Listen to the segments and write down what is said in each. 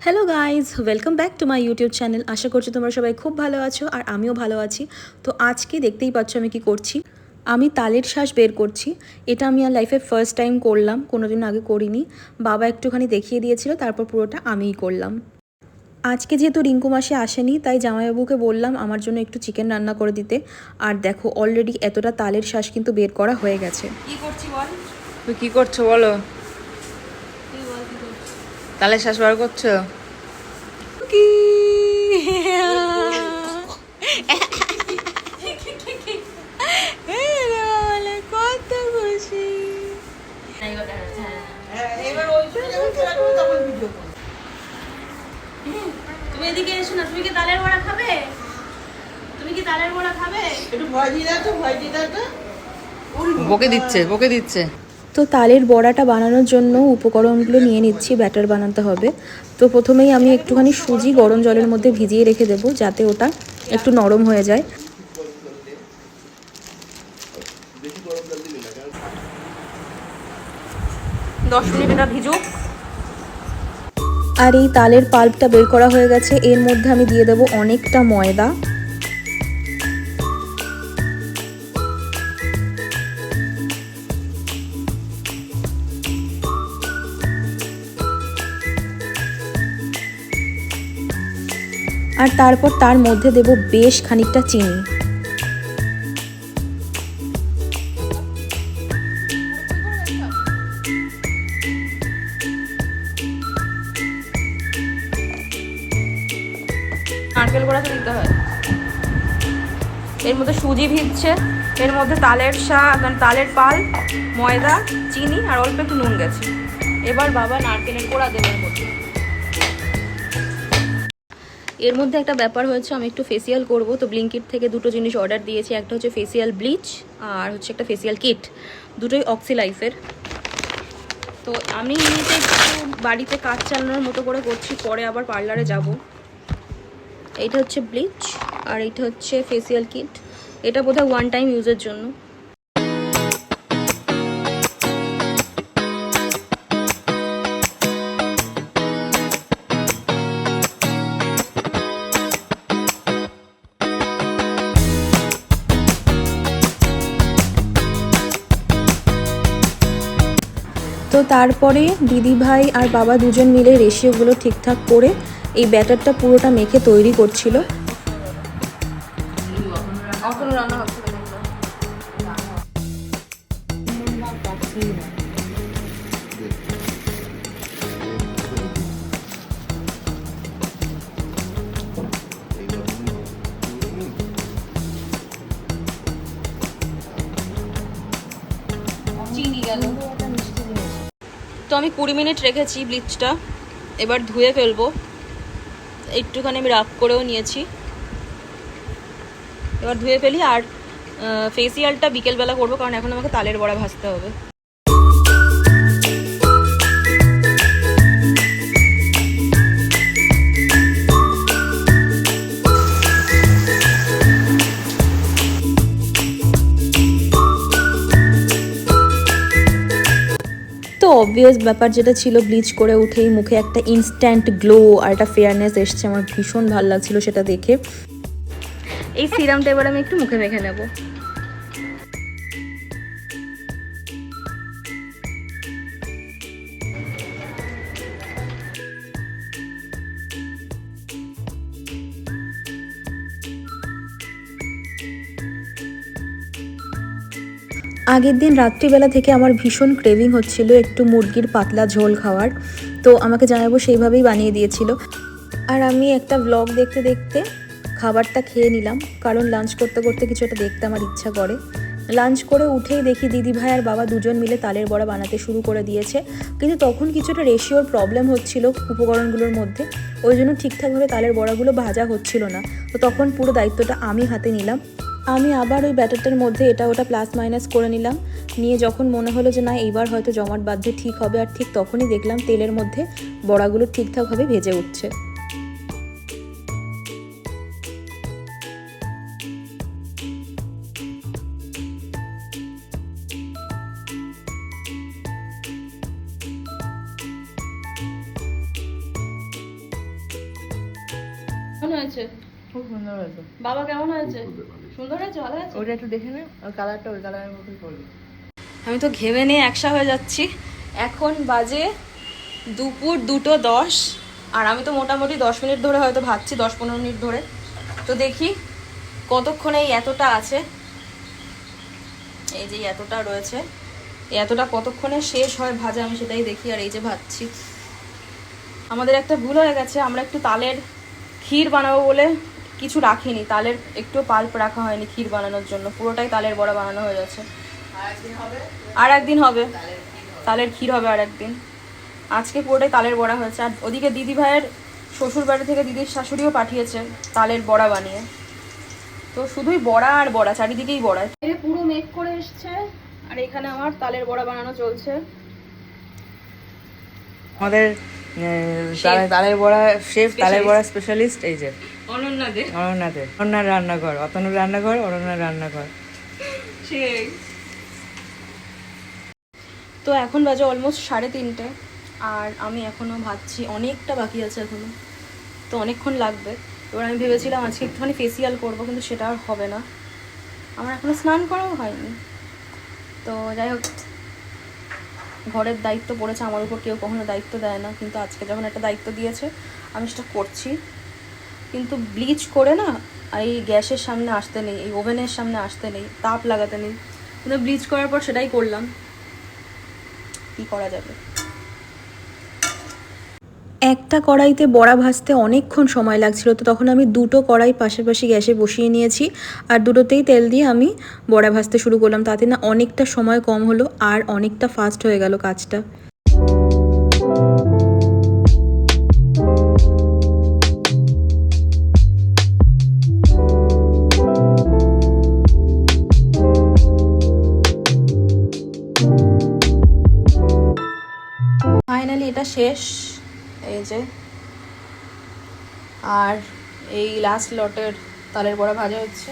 Hello guys, welcome back to my YouTube channel. আশা করছি তোমরা সবাই খুব ভালো আছো আর আমিও ভালো আছি। তো আজকে দেখতেই পাচ্ছ আমি কি করছি। আমি তালের শ্বাস বের করছি। এটা আমি আর লাইফে ফার্স্ট টাইম করলাম, কোনোদিন আগে করিনি। বাবা একটুখানি দেখিয়ে দিয়েছিল, তারপর পুরোটা আমিই করলাম। আজকে যেহেতু রিঙ্কু মাসি আসেনি, তাই জামাইবাবুকে বললাম আমার জন্য একটু চিকেন রান্না করে দিতে। আর দেখো অলরেডি এতটা তালের শ্বাস কিন্তু বের করা হয়ে গেছে। কি করছি বল? তুই কি করছো বলো? তাহলে শ্বাস বার করছো কি? কত খুশি। তুমি এদিকে এসো না। তুমি কি তালের বড়া খাবে? তুমি কি তালের বড়া খাবে? একটু ভয় দিয়ে দাও তো, ভয় দিয়ে দাও তো। বকে দিচ্ছে। তো তালের বড়াটা বানানোর জন্য উপকরণগুলো নিয়ে নিচ্ছি, ব্যাটার বানাতে হবে। তো প্রথমেই আমি একটুখানি সুজি গরম জলের মধ্যে ভিজিয়ে রেখে দেবো, যাতে ওটা একটু নরম হয়ে যায়। 10 মিনিট এটা ভিজুক। আর এই তালের পাল্পটা বের করা হয়ে গেছে। এর মধ্যে আমি দিয়ে দেবো অনেকটা ময়দা। আর তারপর তার মধ্যে দেব বেশ খানিকটা চিনি। নারকেল কোড়া তো দিতে হয়। এর মধ্যে সুজি ভিজছে, এর মধ্যে তালের তালের পাল, ময়দা, চিনি আর অল্প একটু নুন গেছে। এবার বাবা নারকেলের কোড়া দেবে মধ্যে। এর মধ্যে একটা ব্যাপার হয়েছে, আমি একটু ফেসিয়াল করব। তো ব্লিঙ্কিট থেকে দুটো জিনিস অর্ডার দিয়েছি। একটা হচ্ছে ফেসিয়াল ব্লিচ আর হচ্ছে একটা ফেসিয়াল কিট, দুটোই অক্সি লাইফের। তো আমি নিজে একটু বাড়িতে কাজ চালানোর মতো করে করছি, পরে আবার পার্লারে যাব। এইটা হচ্ছে ব্লিচ আর এইটা হচ্ছে ফেসিয়াল কিট। এটা বোধহয় ওয়ান টাইম ইউজের জন্য। তো তারপরে দিদিভাই আর বাবা দুজন মিলে রেশিওগুলো ঠিকঠাক করে এই ব্যাটারটা পুরোটা মেখে তৈরি করছিল। এখনো রান্না হচ্ছে না। চিনি গেল। তো আমি 20 মিনিট রেখেছি ব্লিচটা, এবার ধুয়ে ফেলবো। একটুখানি আমি রাফ করেও নিয়েছি, এবার ধুয়ে ফেলি। আর ফেসিয়ালটা বিকেলবেলা করবো, কারণ এখন আমাকে তালের বড়া ভাজতে হবে। তো অবভিয়াস ব্যাপার যেটা ছিল, ব্লিচ করে উঠেই মুখে একটা ইনস্ট্যান্ট গ্লো আর একটা ফেয়ারনেস এসছে। আমার ভীষণ ভালো লাগছিল সেটা দেখে। এই সিরামটা এবার আমি একটু মুখে মেখে নেব। আগের দিন রাত্রিবেলা থেকে আমার ভীষণ ক্রেভিং হচ্ছিল একটু মুরগির পাতলা ঝোল খাওয়ার। তো আমাকে জানাবো সেইভাবেই বানিয়ে দিয়েছিল। আর আমি একটা ব্লগ দেখতে দেখতে খাবারটা খেয়ে নিলাম, কারণ লাঞ্চ করতে করতে কিছু একটা দেখতে আমার ইচ্ছা করে। লাঞ্চ করে উঠেই দেখি দিদিভাই আর বাবা দুজন মিলে তালের বড়া বানাতে শুরু করে দিয়েছে। কিন্তু তখন কিছুটা রেশিওর প্রবলেম হচ্ছিল উপকরণগুলোর মধ্যে, ওই জন্য ঠিকঠাকভাবে তালের বড়াগুলো ভাজা হচ্ছিল না। তো তখন পুরো দায়িত্বটা আমি হাতে নিলাম। আমি আবার ওই ব্যাটারটার মধ্যে এটা ওটা প্লাস মাইনাস করে নিলাম। নিয়ে যখন মনে হলো যে না এইবার হয়তো জমাট বাঁধতে ঠিক হবে, আর ঠিক তখনই দেখলাম তেলের মধ্যে বড়াগুলো ঠিকঠাকভাবে ভেজে উঠছে। হয়েছে? খুব সুন্দর হয়েছে। বাবা কেমন হয়েছে? সুন্দর হয়েছে, ভালো হয়েছে। ওইটা একটু দেখে নে, ওই কালারটা ওই কালারের মতোই করবি। আমি তো ঘেমে নিয়ে একসা হয়ে যাচ্ছি। এখন বাজে দুপুর 2:10, আর আমি তো মোটামুটি 10 মিনিট ধরে হয়তো ভাজছি, 10-15 মিনিট ধরে। তো দেখি কতক্ষণে এই এতটা আছে, এই যে এতটা রয়েছে, এই এতটা কতক্ষণে শেষ হয় ভাজা আমি সেটাই দেখি। আর এই যে ভাজছি। আমাদের একটা ভুল হয়ে গেছে, আমরা একটু তালের ক্ষীর বানাবো বলে কিছু রাখিনি, তালের একটু পাল্প রাখা হয়নি ক্ষীর বানানোর জন্য, পুরোটাই তালের বড়া বানানো হয়ে গেছে। আর একদিন হবে তালের ক্ষীর হবে আর একদিন। আজকে পুরোটাই তালের বড়া হয়েছে। আর ওদিকে দিদি ভাইয়ের শ্বশুর বাড়ি থেকে দিদির শাশুড়িও পাঠিয়েছে তালের বড়া বানিয়ে। তো শুধুই বড়া আর বড়া, চারিদিকেই বড়া। এর পুরো মেঘ করে এসছে, আর এখানে আমার তালের বড়া বানানো চলছে। আমাদের তালের বড়া শেফ, তালের বড়া স্পেশালিস্ট এই যে অনন্যা দে, অরণ্যার রান্নাঘর, অতনুর রান্নাঘর, অরণ্যার রান্নাঘর। সেই। তো এখন বাজে অলমোস্ট 3:30, আর আমি এখনো ভাবছি অনেকটা বাকি আছে এখনো, তো অনেকক্ষণ লাগবে। এবার আমি ভেবেছিলাম আজকে একটুখানি ফেসিয়াল করবো, কিন্তু সেটা আর হবে না, আমার এখনো স্নান করাও হয়নি। তো যাই হোক, ঘরের দায়িত্ব পড়েছে আমার উপর, কেউ কখনো দায়িত্ব দেয় না, কিন্তু আজকে যখন একটা দায়িত্ব দিয়েছে আমি সেটা করছি। কিন্তু ব্লিচ করে না এই গ্যাসের সামনে আসতে নেই, এই ওভেনের সামনে আসতে নেই, তাপ লাগাতে নেই, কিন্তু ব্লিচ করার পর সেটাই করলাম। কি করা যাবে। একটা কড়াইতে বড়া ভাজতে অনেকক্ষণ সময় লাগছিল, তো তখন আমি দুটো কড়াই পাশাপাশি গ্যাসে বসিয়ে নিয়েছি, আর দুটোতেই তেল দিয়ে আমি বড়া ভাজতে শুরু করলাম। তাতে না অনেকটা সময় কম হলো, আর অনেকটা ফাস্ট হয়ে গেল কাজটা। ফাইনালি এটা শেষ, এই যে। আর এই লাস্ট লটের তালের বড়া ভাজা হচ্ছে।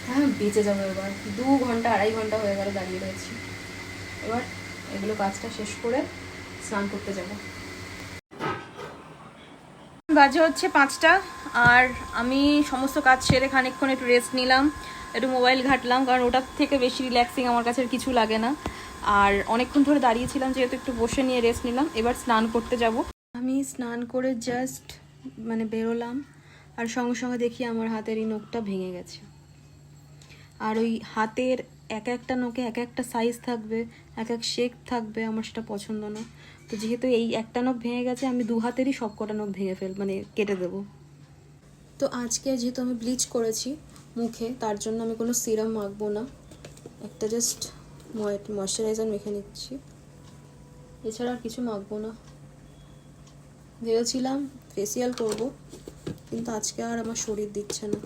হ্যাঁ, বেঁচে যাবে এবার। 2 ঘন্টা 2.5 ঘন্টা হয়ে গেল দাঁড়িয়ে রয়েছি। এবার এগুলো কাজটা শেষ করে স্নান করতে যাব। বাজে হচ্ছে 5টা, আর আমি সমস্ত কাজ সেরে খানিকক্ষণ একটু রেস্ট নিলাম, একটু মোবাইল ঘাটলাম, কারণ ওটার থেকে বেশি রিল্যাক্সিং আমার কাছে কিছু লাগে না। আর অনেকক্ষণ ধরে দাঁড়িয়েছিলাম যেহেতু, একটু বসে নিয়ে রেস্ট নিলাম। এবার স্নান করতে যাব। আমি স্নান করে জাস্ট বেরোলাম, আর সঙ্গে সঙ্গে দেখি আমার হাতের এই নখটা ভেঙে গেছে। আর ওই হাতের এক একটা নখে এক একটা সাইজ থাকবে, এক এক শেপ থাকবে, আমার সেটা পছন্দ না। তো যেহেতু এই একটা নখ ভেঙে গেছে, আমি 2 হাতেরই সব কটা নখ ভেঙে কেটে দেবো। তো আজকে যেহেতু আমি ব্লিচ করেছি মুখে, তার জন্য আমি কোনো সিরাম মাখবো না, একটা জাস্ট ময়শ্চারাইজার মেখে নিচ্ছি, এছাড়া আর কিছু মাখবো না। ভেবেছিলাম ফেসিয়াল করব, কিন্তু আজকে আর আমার শরীর দিচ্ছে না।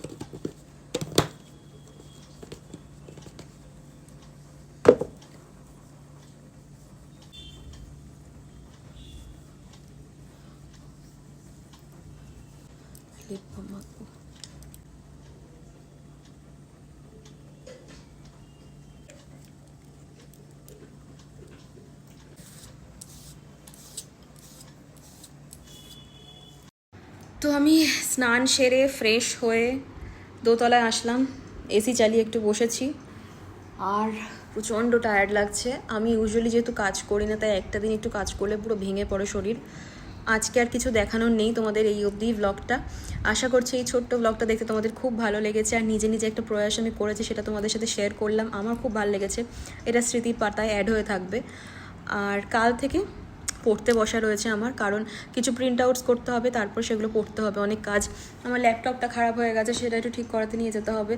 লিপ বাম মাখবো। তো আমি স্নান সেরে ফ্রেশ হয়ে দোতলায় আসলাম, এসি চালিয়ে একটু বসেছি, আর প্রচণ্ড টায়ার্ড লাগছে। আমি ইউজুয়ালি যেহেতু কাজ করি না, তাই একটা দিন একটু কাজ করলে পুরো ভেঙে পড়ে শরীর। আজকে আর কিছু দেখানোর নেই তোমাদের এই অবধি ব্লগটা। আশা করছি এই ছোট্ট ব্লগটা দেখতে তোমাদের খুব ভালো লেগেছে, আর নিজে নিজে একটা প্রয়াস আমি করেছি, সেটা তোমাদের সাথে শেয়ার করলাম। আমার খুব ভালো লেগেছে, এটা স্মৃতির পাতায় অ্যাড হয়ে থাকবে। আর কাল থেকে পড়তে বসা রয়েছে আমার, কারণ কিছু প্রিন্ট আউটস করতে হবে, তারপর সেগুলো পড়তে হবে, অনেক কাজ। আমার ল্যাপটপটা খারাপ হয়ে গেছে, সেটা একটু ঠিক করাতে নিয়ে যেতে হবে।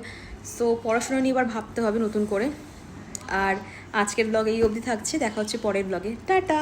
সো পড়াশোনা নিয়ে এবার ভাবতে হবে নতুন করে। আর আজকের ব্লগ এই অবধি থাকছে, দেখা হচ্ছে পরের ব্লগে। টাটা।